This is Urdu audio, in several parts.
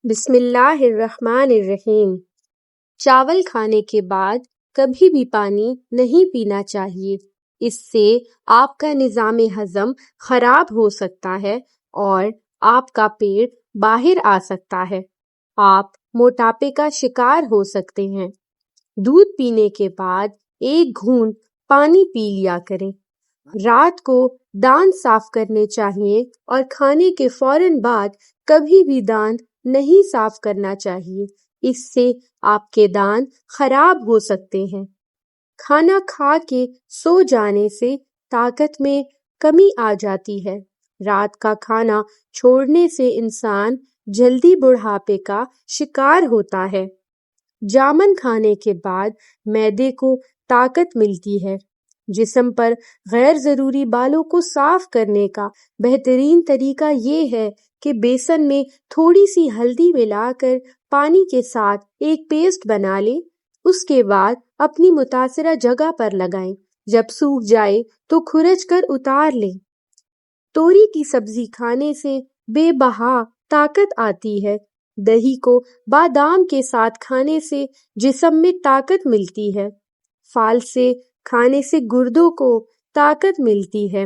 بسم اللہ الرحمن الرحیم۔ چاول کھانے کے بعد کبھی بھی پانی نہیں پینا چاہیے، اس سے آپ کا نظام ہضم خراب ہو سکتا ہے اور آپ کا پیٹ باہر آ سکتا ہے، آپ موٹاپے کا شکار ہو سکتے ہیں۔ دودھ پینے کے بعد ایک گھونٹ پانی پی لیا کریں۔ رات کو دانت صاف کرنے چاہیے اور کھانے کے فوراً بعد کبھی بھی دانت نہیں صاف کرنا چاہیے، اس سے آپ کے دانت خراب ہو سکتے ہیں۔ کھانا کھا کے سو جانے سے طاقت میں کمی آ جاتی ہے۔ رات کا کھانا چھوڑنے سے انسان جلدی بڑھاپے کا شکار ہوتا ہے۔ جامن کھانے کے بعد معدے کو طاقت ملتی ہے۔ جسم پر غیر ضروری بالوں کو صاف کرنے کا بہترین طریقہ یہ ہے کہ بیسن میں تھوڑی سی ہلدی ملا کر پانی کے ساتھ ایک پیسٹ بنا لیں، اس کے بعد اپنی متاثرہ جگہ پر لگائیں۔ جب سوکھ جائے تو کھرچ کر اتار لیں۔ توری کی سبزی کھانے سے بے بہا طاقت آتی ہے۔ دہی کو بادام کے ساتھ کھانے سے جسم میں طاقت ملتی ہے۔ فالسے کھانے سے گردوں کو طاقت ملتی ہے۔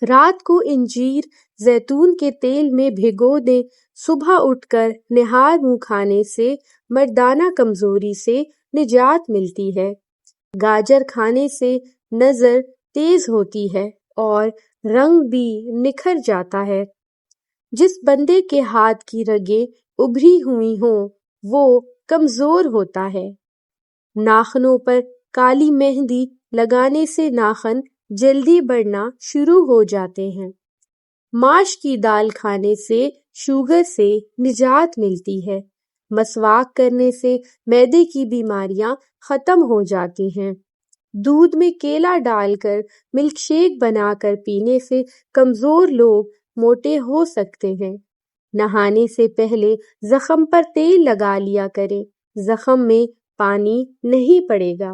رات کو انجیر زیتون کے تیل میں بھگو دیں۔ صبح اٹھ کر نہار منہ کھانے سے مردانہ کمزوری سے نجات ملتی ہے۔ گاجر کھانے سے نظر تیز ہوتی ہے اور رنگ بھی نکھر جاتا ہے۔ جس بندے کے ہاتھ کی رگیں ابھری ہوئی ہوں وہ کمزور ہوتا ہے۔ ناخنوں پر کالی مہندی لگانے سے ناخن جلدی بڑھنا شروع ہو جاتے ہیں۔ ماش کی دال کھانے سے شوگر سے نجات ملتی ہے۔ مسواک کرنے سے معدے کی بیماریاں ختم ہو جاتی ہیں۔ دودھ میں کیلا ڈال کر ملک شیک بنا کر پینے سے کمزور لوگ موٹے ہو سکتے ہیں۔ نہانے سے پہلے زخم پر تیل لگا لیا کریں، زخم میں پانی نہیں پڑے گا۔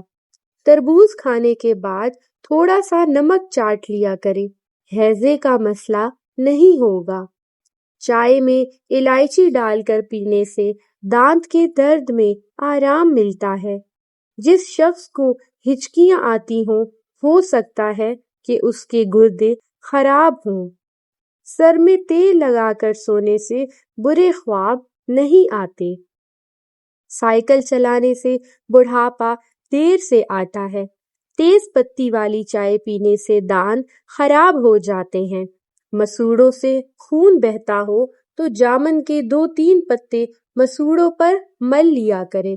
تربوز کھانے کے بعد تھوڑا سا نمک چاٹ لیا کریں، ہیضے کا مسئلہ نہیں ہوگا۔ چائے میں الائچی ڈال کر پینے سے دانت کے درد میں آرام ملتا ہے۔ جس شخص کو ہچکیاں آتی ہوں ہو سکتا ہے کہ اس کے گردے خراب ہوں۔ سر میں تیل لگا کر سونے سے برے خواب نہیں آتے۔ سائیکل چلانے سے بڑھاپا دیر سے آتا ہے۔ تیز پتی والی چائے پینے سے دانت خراب ہو جاتے ہیں۔ مسوڑوں سے خون بہتا ہو تو جامن کے 2-3 پتے مسوڑوں پر مل لیا کریں۔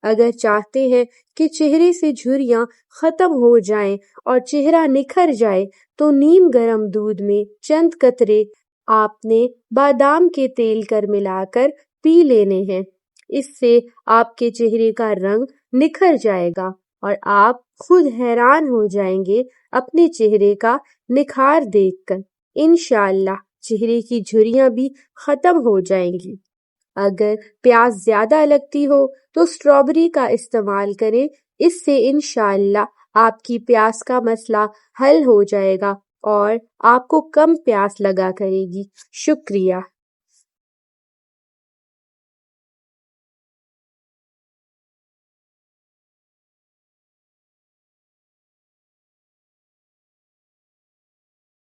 اگر چاہتے ہیں کہ چہرے سے جھریاں ختم ہو جائیں اور چہرہ نکھر جائے تو نیم گرم دودھ میں چند قطرے آپ نے بادام کے تیل کر ملا کر پی لینے ہیں۔ اس سے آپ کے چہرے کا رنگ نکھر جائے گا اور آپ خود حیران ہو جائیں گے اپنے چہرے کا نکھار دیکھ کر۔ انشاءاللہ چہرے کی جھریاں بھی ختم ہو جائیں گی۔ اگر پیاس زیادہ لگتی ہو تو اسٹرابیری کا استعمال کریں، اس سے انشاءاللہ آپ کی پیاس کا مسئلہ حل ہو جائے گا اور آپ کو کم پیاس لگا کرے گی۔ شکریہ۔